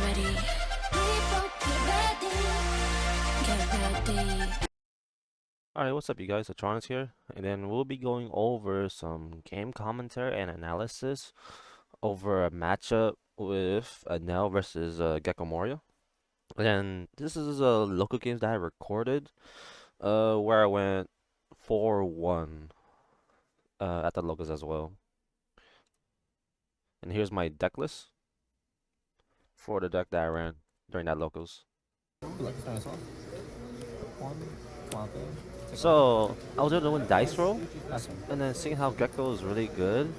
ready. People get ready. Alright, what's up you guys, Atronix here, and then we'll be going over some game commentary and analysis over a matchup with Enel versus Gecko Moria. And this is local games that I recorded, where I went 4-1 at the locals as well. And here's my deck list for the deck that I ran during that locals. So I was able to win dice roll, and then seeing how Gecko is really good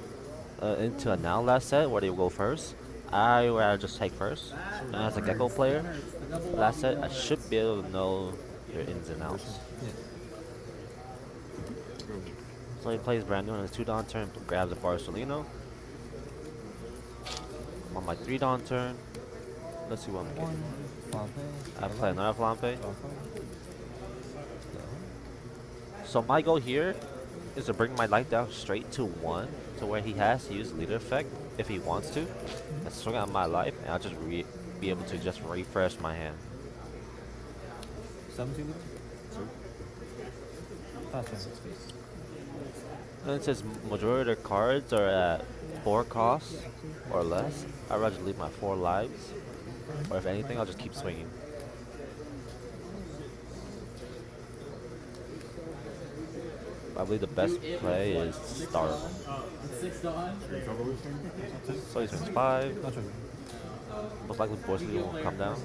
into a now last set where they go first, I rather just take first. And as a Gecko player, last set I should be able to know your ins and outs. So he plays brand new on his 2-Dawn turn, grabs a Barcelino. I'm on my 3-Dawn turn. Let's see what I'm getting. I play another Flampe. So my goal here is to bring my life down straight to 1, to where he has to use leader effect if he wants to, and swing out my life, and I'll just be able to just refresh my hand. 17 And since majority of the cards are at 4 costs or less, I'd rather just leave my 4 lives, or if anything, I'll just keep swinging. I believe the best play is start. So he swings 5. Most likely Borsely will come down.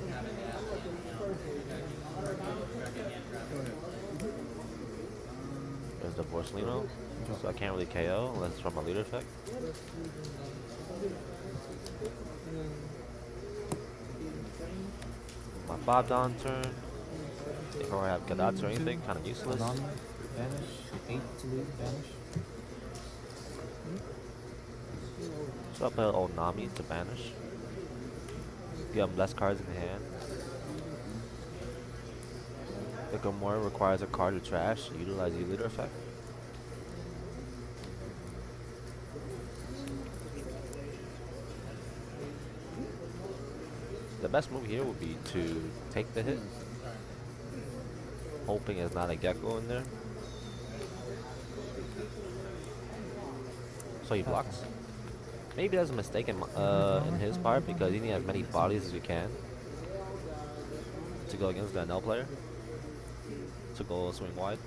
There's the Borslino, so I can't really KO unless it's from a leader effect. My 5-Dawn turn. If I have Gadats or anything, kind of useless. Vanish, 8 to leave, vanish. So I'll play old Nami to banish. Give him less cards in hand. Gecko Moria requires a card to trash, utilize the leader effect. The best move here would be to take the hit, hoping it's not a Gecko in there. So he blocks. Maybe that's a mistake in his part, because he needs as many bodies as you can to go against the Enel player, to go swing wide.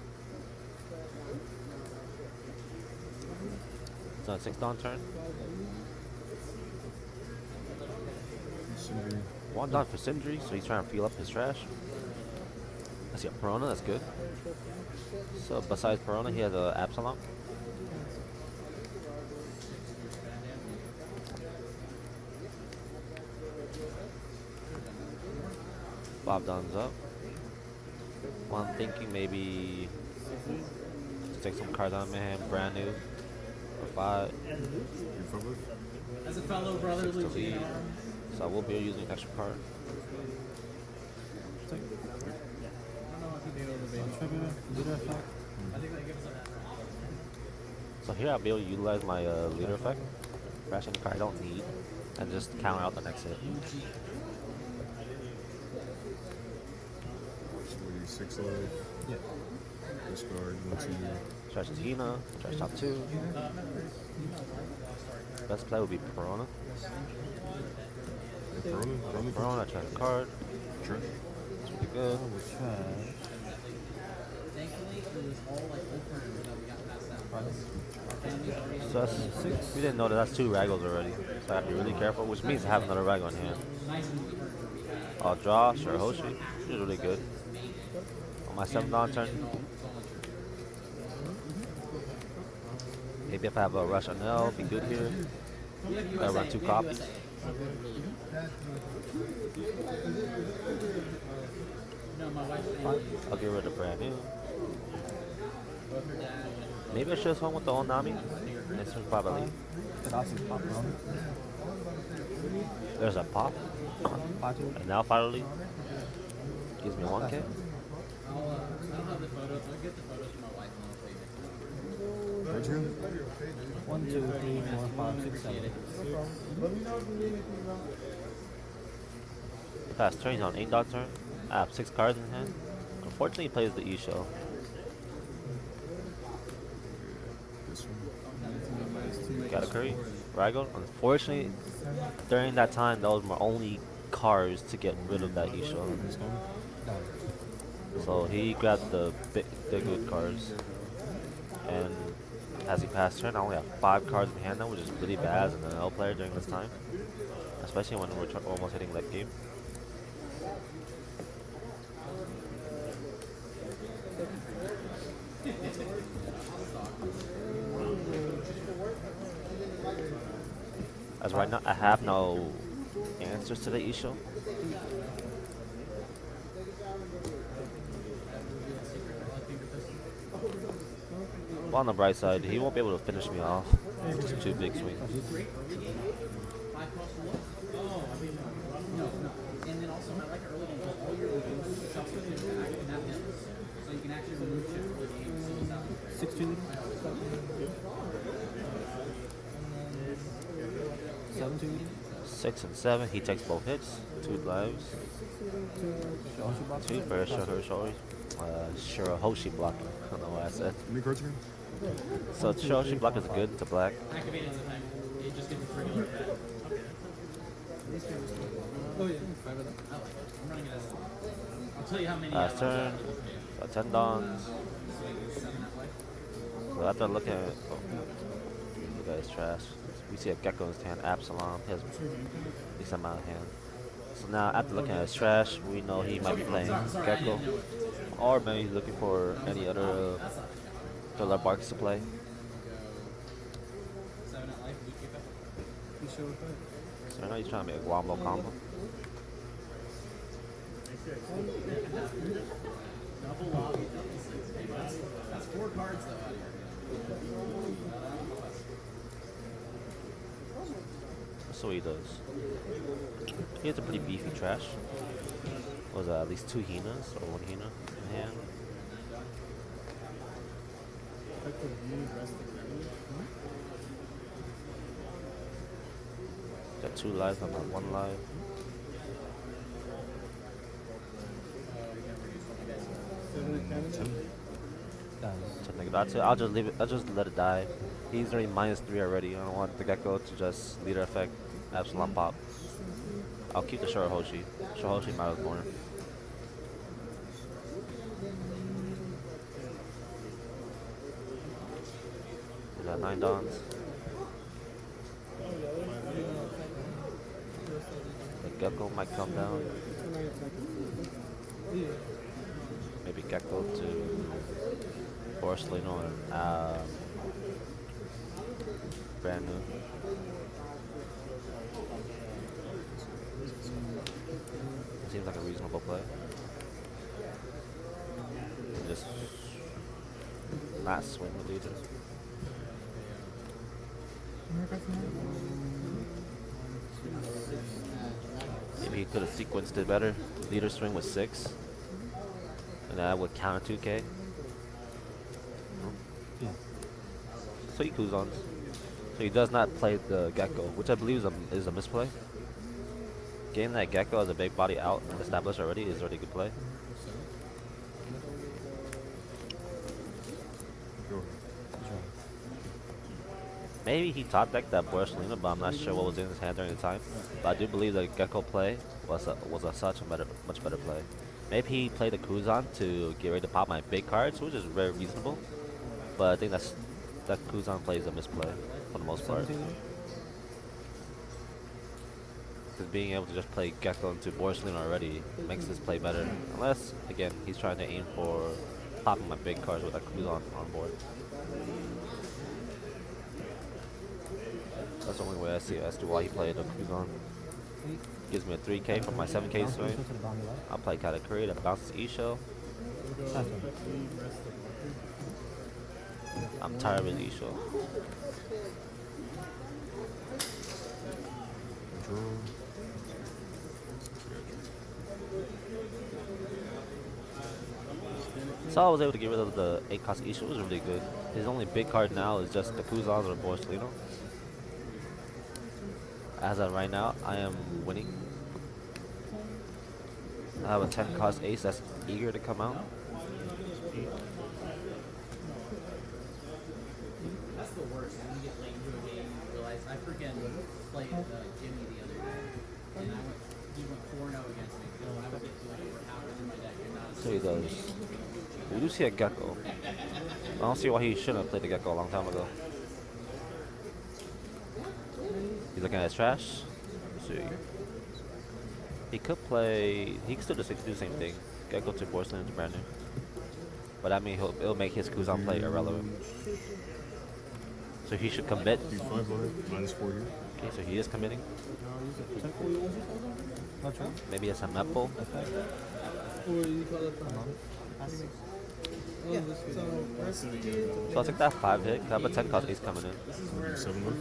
It's on a 6-Dawn turn. 1 Dawn for Sindri, so he's trying to fuel up his trash. I see a Perona, that's good. So besides Perona, he has a Absalom. Bob Don's up. Well, I'm thinking maybe to take some cards out of my hand, brand new, for 5. As a fellow brotherly, so I will be using an extra card. So here I'll be able to utilize my leader effect, crash any card I don't need, and just counter out the next hit. 6 life. Yeah. Discard 1, 2. Trash Hina, trash top 2. Best play would be Perona. Perona, trash a card. Sure. That's pretty good. So that's 6. We didn't know that that's 2 Raggles already, so I have to be really careful, which means I have another Rag on hand. I'll draw, sure, Hoshi. She's really good. On my 7-Dawn turn, maybe if I have a rush on L, be good here. I run 2 copies. I'll get rid of brand new. Maybe I should have swung with the old Nami. This was probably. There's a pop. And now finally gives me 1K. Right here? 1, 2, 3, 4, 5, 6, 7. Pass turn, he's on 8 dot turn. I have 6 cards in hand. Unfortunately, he plays the E shell. This one. Got a curry. Rago. Unfortunately, during that time, those were my only cards to get rid of that E shell. This one. So he grabbed the good cards. And as he passed turn, I only have 5 cards in hand now, which is really bad as an NL player during this time. Especially when we're almost hitting late game. As right now, I have no answers to the issue. Well, on the bright side, he won't be able to finish me off. Just 2 big swings. And then also, I like early game because all your reviews substitute and that is so you can actually remove shit early game. So it's not 6-2. 7-2. 6 and 7, he takes both hits. 2 lives. 2 for Shirahoshi blocking. I don't know what I said. How many cards again? So Shirahoshi block is good to black. activated the time. It just gives a regular attack. Oh yeah, 5 of them. I like it. I'm running it as I'll tell you how many. Last turn. Got 10 dons. So after looking at look at his trash. We see a Gecko in his hand, Absalom. He has a decent amount of hand. So now after looking at his trash, we know he might be playing Gecko. Or maybe he's looking for any other filler barks to play. 7 at life. We keep it. So I know he's trying to make a wombo combo. Double lobby, double 6. Hey, that's 4 cards though out here. That's what he does. He has a pretty beefy trash. Was at least 2 Hinas or 1 Hina in hand. Got 2 lives, I'm at 1 live. That's it. I'll just leave it. I'll just let it die. He's already -3 already. I don't want the Gecko to just leader effect Absalom pop. I'll keep the Shirahoshi. Shirahoshi matters more. We got 9 dons. The Gecko might come down. Maybe Gecko to Porcelain or brand new. Seems like a reasonable play. Just not swing with leaders. Maybe he could have sequenced it better. Leader swing with 6. And that would counter 2K. So he Kuzons. So he does not play the Gecko, which I believe is a misplay. Getting that Gecko as a big body out and established already is already good play. Go ahead. Maybe he top decked that Borsalina, but I'm not sure what was in his hand during the time. But I do believe the Gecko play was such a much better play. Maybe he played the Kuzan to get ready to pop my big cards, which is very reasonable. But I think that Kuzan play is a misplay for the most part. Because being able to just play Gecko into Borsalina already makes this play better. Unless, again, he's trying to aim for popping my big cards with that Kuzan on board. That's the only way I see it as to why he played the Kuzan. Gives me a 3K from my 7K swing. I'll play Katakuri that bounces E-Shell. I'm tired of his E-Shell. Draw. So I was able to get rid of the 8 cost E-Shell. It was really good. His only big card now is just the Kuzans or Borsalino. As of right now, I am winning. I have a 10 cost ace that's eager to come out. That's the worst. When you get late into a game, you realize I freaking played Jimmy the other day, and he went 4-0 against me. So I would get to like over halfway through my deck and not. So he does. We do see a Gecko. I don't see why he shouldn't have played the Gecko a long time ago. He's looking at his trash. Let's see. He could play. He could still just do the same thing. Gecko to Porcelain to brand new. But I mean, it'll make his Kuzan play irrelevant. So he should commit. He's 500, -4 here. Okay, so he is committing. Not sure. Maybe it's a Meppel. Or you call it Yeah. So I'll take that 5 hit. I have a 10 cost ace coming in. 7 left.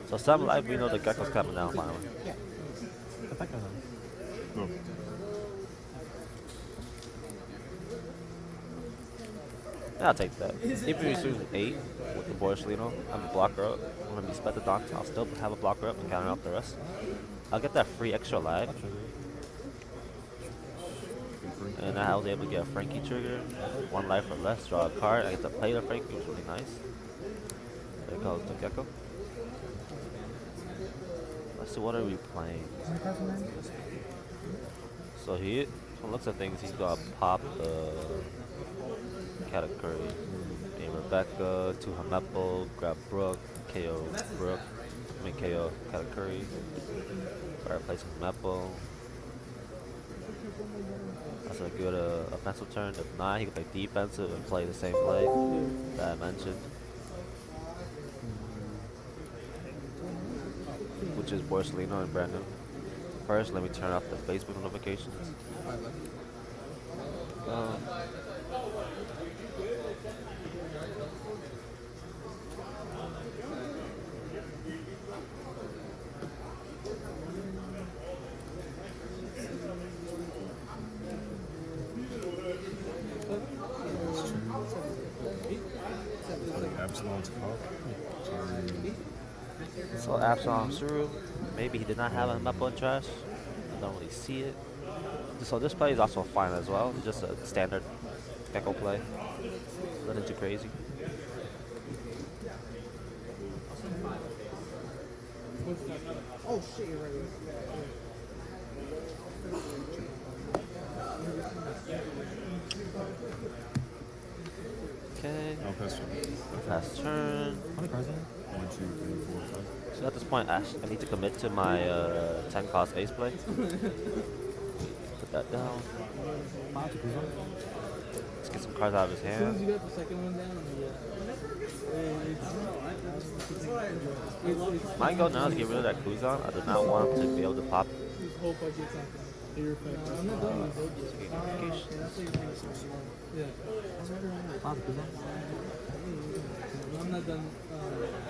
So 7 life, we know the Gecko's coming down finally. No. Yeah, I'll take that. Even if we choose 8 with the Borsalino, I'm a blocker up. When we spend the donks, I'll still have a blocker up and counter out the rest. I'll get that free extra life. And I was able to get a Frankie trigger. 1 life or less, draw a card. I get to play the Frankie, which was really nice. There goes the Gecko. Let's see, what are we playing? So from looks of things, he's gonna pop the category. Game Rebecca, 2 Hamepo, grab Brook, KO Brook, KO category. Fireplace Hamepo. That's a good offensive turn. If not, he can play defensive and play the same play that I mentioned. Which is Borsalino and brand new. First, let me turn off the Facebook notifications. Absalom's cop. So Absalom through. Maybe he did not have a map on trash. I don't really see it. So this play is also fine as well. It's just a standard Gecko play. Nothing too crazy. Oh shit, you're right. Okay. I'll pass turn. Pass turn. How many cards are 1, 2, 3, 4, 5. So at this point, I need to commit to my 10 cost ace play. Put that down. Let's get some cards out of his As soon as hand. you got the second one down, My goal now is to get rid of that Kuzan. I do not want him to be able to pop. Just hope I get something. Your effect. I'm not done with it. Yeah. I'm not done.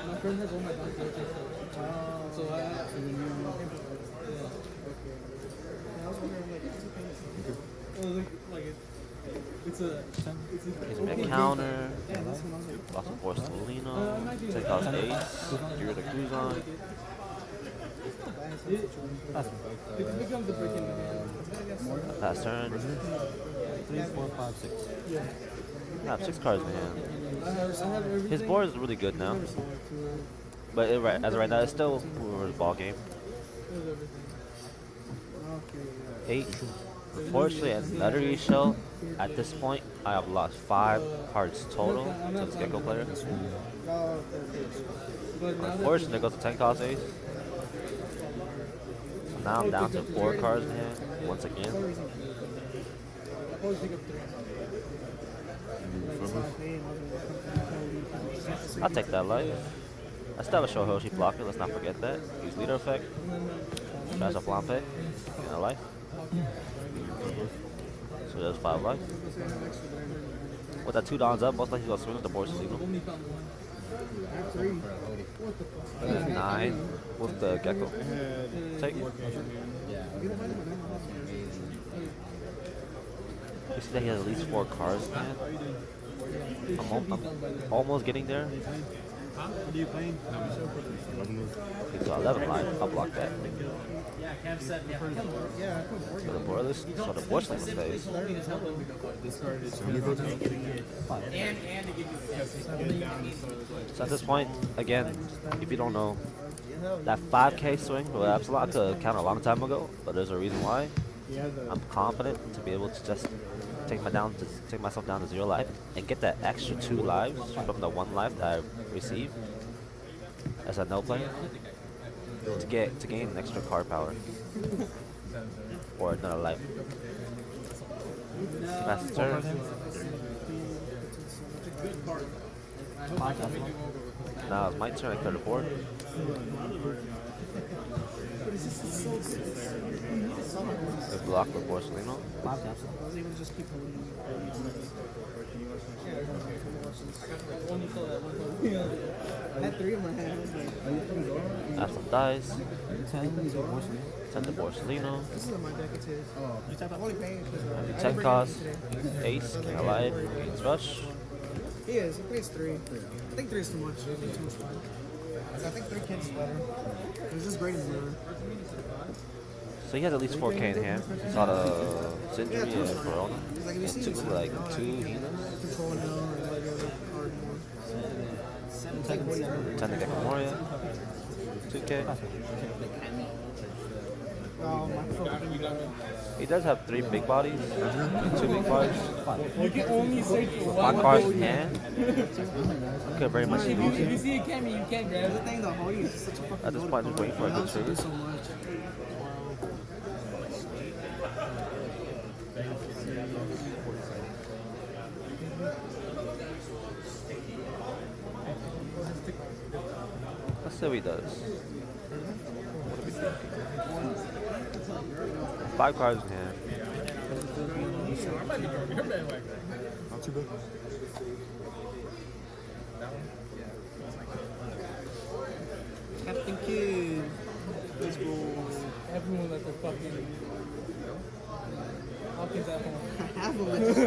My friend has all my documents. So I have to renew. Yeah. I was wondering, like, it's okay. Oh, like it's a. He's gonna be a counter. Lost a Borsalino. 10 cost ace. Get rid of Kuzan. It becomes the breaking game. Pass turn. 3, 4, 5, 6. Yeah. I have 6 cards in hand. I have everything. His board is really good now. But as of right now, it's still a ball game. 8. Unfortunately, another E-shell. At this point, I have lost 5 cards total to this Gecko player. Unfortunately, it goes to 10 cost ace. So now I'm down to 4 cards in hand once again. I'll take that life. I still have a Shohoshi blocker, let's not forget that. Use leader effect. Trash a Flampe. And a life. So there's 5 life. With that 2 dons up, most likely he's gonna swing with the Borsalino. 9 with the Gecko. Take it. You see that he has at least 4 cards, man. I'm almost getting there. What are you playing? 11 move. Okay, so 11 life. I'll block that. Yeah, Kev said, yeah, Yeah, I put Morgan. So the board sling stays. and to give you So at this point, again, if you don't know, that 5K swing with Epsilon, I could count a long time ago, but there's a reason why. I'm confident to be able to just take myself down to 0 life and get that extra 2 lives from the 1 life that I received as a no player to gain extra card power or another life. Fast turn. Now it's my turn. I clear the board. We block the Borsalino. I was able to just keep holding. I had 3 in my hand. Add some dice. 10 the Borsalino. This is my deck, it's his. I'm only paying because 10 cost. Ace. King alive. Gains rush. he is. He plays 3. I think 3 is too much. I think too much fun. I think 3 kids is better. It's just great in mirror. So he has at least 4K in hand. Saw the Sindri and Corona. Like if you see Two, like 2 Henas. control now or like other card more. 10 to Gecko Moria. 2K. He does have 3 big bodies. 2 big bodies. You can only search for 5 one cards word. in hand. Could very much If use you it. see a camera, you can't grab The it. thing, the Holy is such a fucking At this goated point, just card. waiting for a It good helps you do trigger. so much. Let's see what he does. 5 cards in hand. Not too bad. Captain Kid. Let's go. Everyone at the fucking. Hawkins at home. I have a list.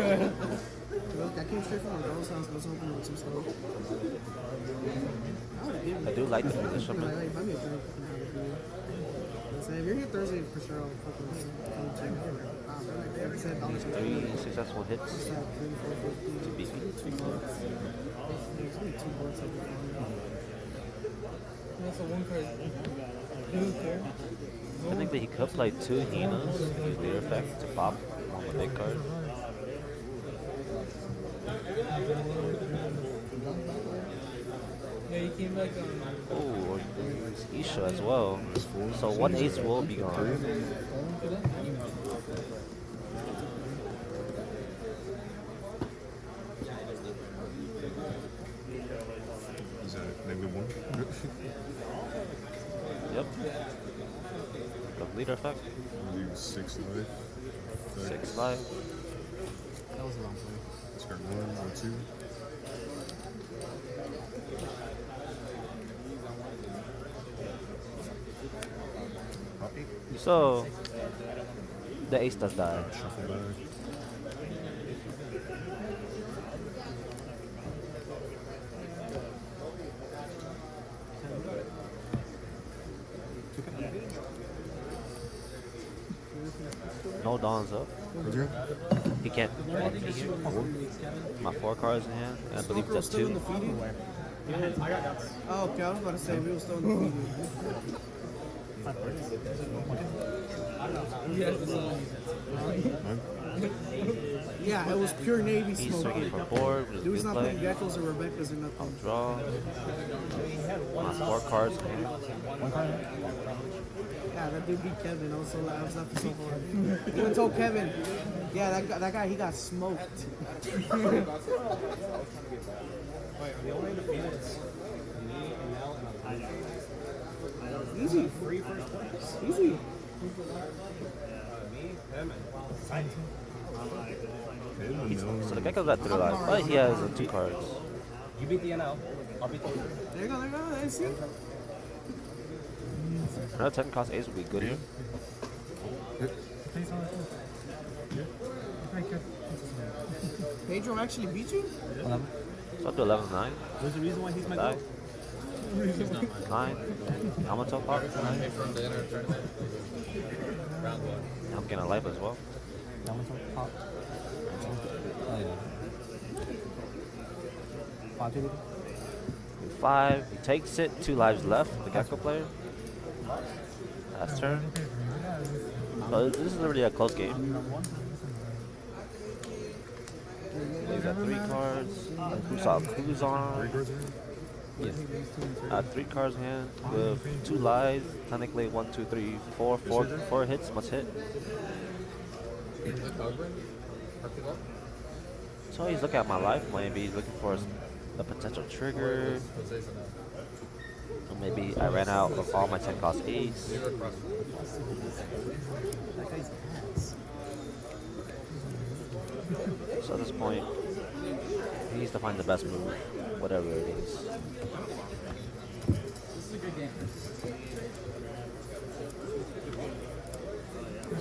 That came straight from my girl's house. Let's open with some stuff. I do like the position. Buy me a drink. So if you're here Thursday, for sure I'll fucking come check it out. 3 successful hits to beat me. That's a 1 card. You don't care. I think that he could play 2 Henas, use the effect to pop on the big card. Yeah, he came back on. Oh, it's Isha as well. So 1 ace will be gone. Is that -1? Yep. The leader effect. Leave 6 life. 6 life. That was a long play. Discard 1 or 2. So the ace does die. Shuffle back. No Dawn's up. What'd you have? He can't block me here. My 4 cards in hand. And I believe that's 2. Oh, okay. I was about to say we were still in the feed. He has the song. Mine? Yeah, it was pure Navy He's smoke. swinging for board with Dude's his not good playing play. Geckos or Rebecca's or nothing. Draw. My 4 cards in hand. Yeah, that dude beat Kevin. I was laughing so hard. He even told Kevin, yeah, that guy, he got smoked. Easy. Easy. So the Gecko's at 3 lives, but he has 2 cards. You beat the NL. I'll beat the. There you go, there you go. There you see? Another 10 cost ace would be good here. Pedro actually beat you? So I'll do 11-9. There's a reason why he's my Die. He's not mine. 9. Yamato pop. 9. Pay from the inner tournament. Round 1. I'm getting a life as well. Yamato pop. Oh yeah. 5 to 5. He takes it. 2 lives left for the Gecko player. Last turn. So this is already a close game. He's got 3 cards. We saw Kuzan. 3 cards in? Yeah. 3 cards in hand with 2 lives. Technically 1, 2, 3, 4. 4 hits must hit. So he's looking at my life. Maybe he's looking for a potential trigger. Or maybe I ran out of all my 10 cost ace. So at this point, he needs to find the best move, whatever it is. This is a good game.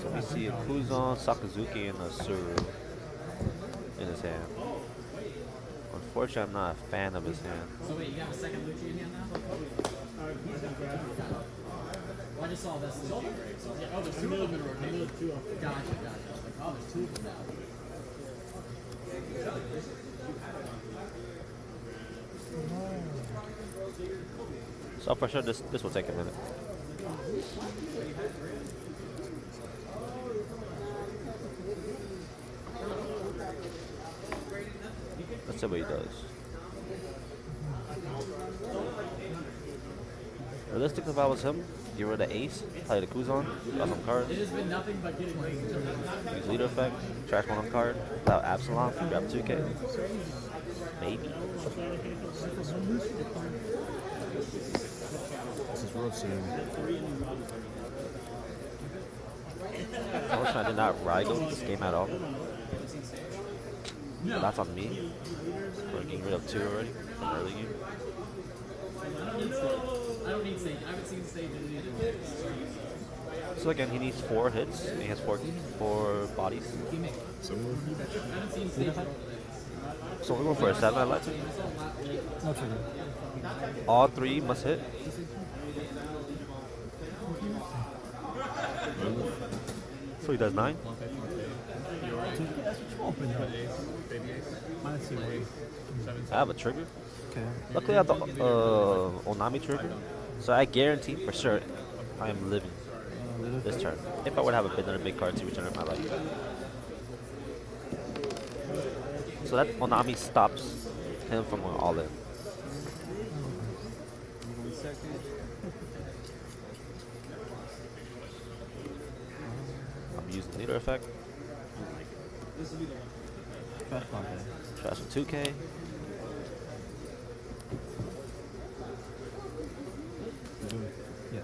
So we see a Kuzan, Sakazuki, and a Suru in his hand. Unfortunately, I'm not a fan of his hand. So wait, you got a second Lucci in hand now? Well, I just saw this Lucci break. So I was like, oh, there's 2 of them in rotation. Gotcha. I was like, oh, there's 2 of them now. So for sure, this will take a minute. Let's see what he does. Realistic if I was him, get rid of the ace, play the Kuzan, draw some cards. It has been nothing but getting late. Use leader effect, trash one on card, without Absalom, grab 2k. Maybe. This is rough, Sam. Unfortunately, I did not Rygo this game at all. That's on me. We're getting rid of 2 already from early game. I don't need stage. I haven't seen stage in either. So again, he needs 4 hits, and he has 4 bodies. Similar? I haven't seen stage. So we're going for a 7, I like it. No trigger. All 3 must hit. So he does 9. I have a trigger. Okay. Luckily I have the Onami trigger. So I guarantee for sure I am living this turn. If I would have another big card to return in my life. So that Onami stops him from going all in. I'm using leader effect. Trash for 2k.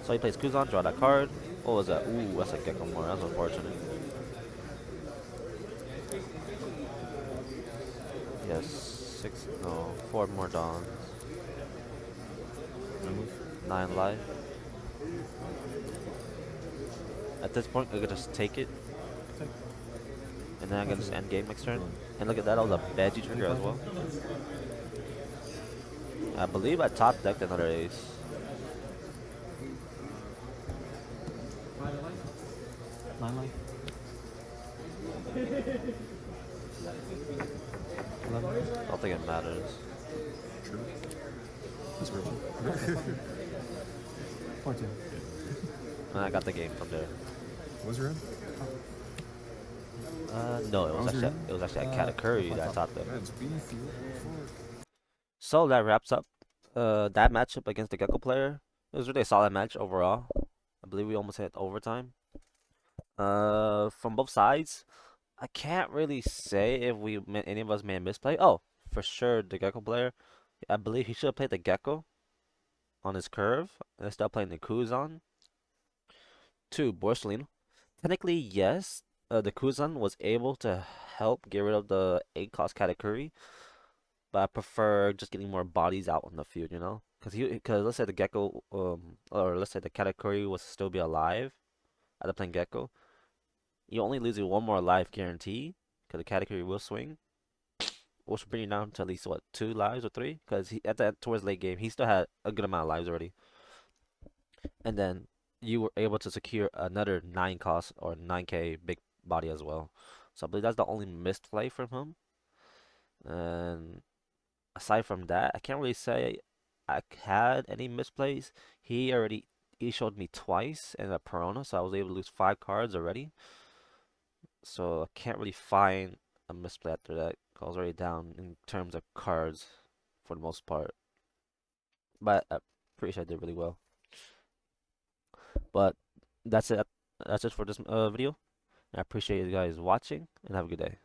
So he plays Kuzan, draw that card. What was that? Ooh, that's a Gecko Moria. That's unfortunate. Yes, 4 more dawns. 9 life. At this point, I could just take it. And then I can just end game next turn. And look at that, that was a Veggie trigger as well. I believe I top decked another ace. Nine life. 11. I don't think it matters. True. That's rough. 14. And I got the game from there. What was your hand? No, it was actually a Katakuri that I top decked. That's beefy. So that wraps up that matchup against the Gecko player. It was really a solid match overall. I believe we almost hit overtime. From both sides, I can't really say if any of us made a misplay. Oh, for sure, the Gecko player. I believe he should have played the Gecko on his curve instead of playing the Kuzan. 2, Borsellino. Technically, yes, the Kuzan was able to help get rid of the 8-cost Katakuri. But I prefer just getting more bodies out on the field, you know? Because let's say the Gecko, or let's say the Katakuri was still be alive after playing Gecko. You only lose 1 more life guarantee, because the Katakuri will swing. which bring you down to at least what 2 lives or 3, because he towards late game he still had a good amount of lives already, and then you were able to secure another 9 cost or 9k big body as well. So I believe that's the only misplay from him. And aside from that, I can't really say I had any misplays. He showed me twice in a Perona, so I was able to lose 5 cards already. So I can't really find a misplay after that. I was already down in terms of cards for the most part. But I'm pretty sure I did really well. But that's it. That's it for this video. I appreciate you guys watching and have a good day.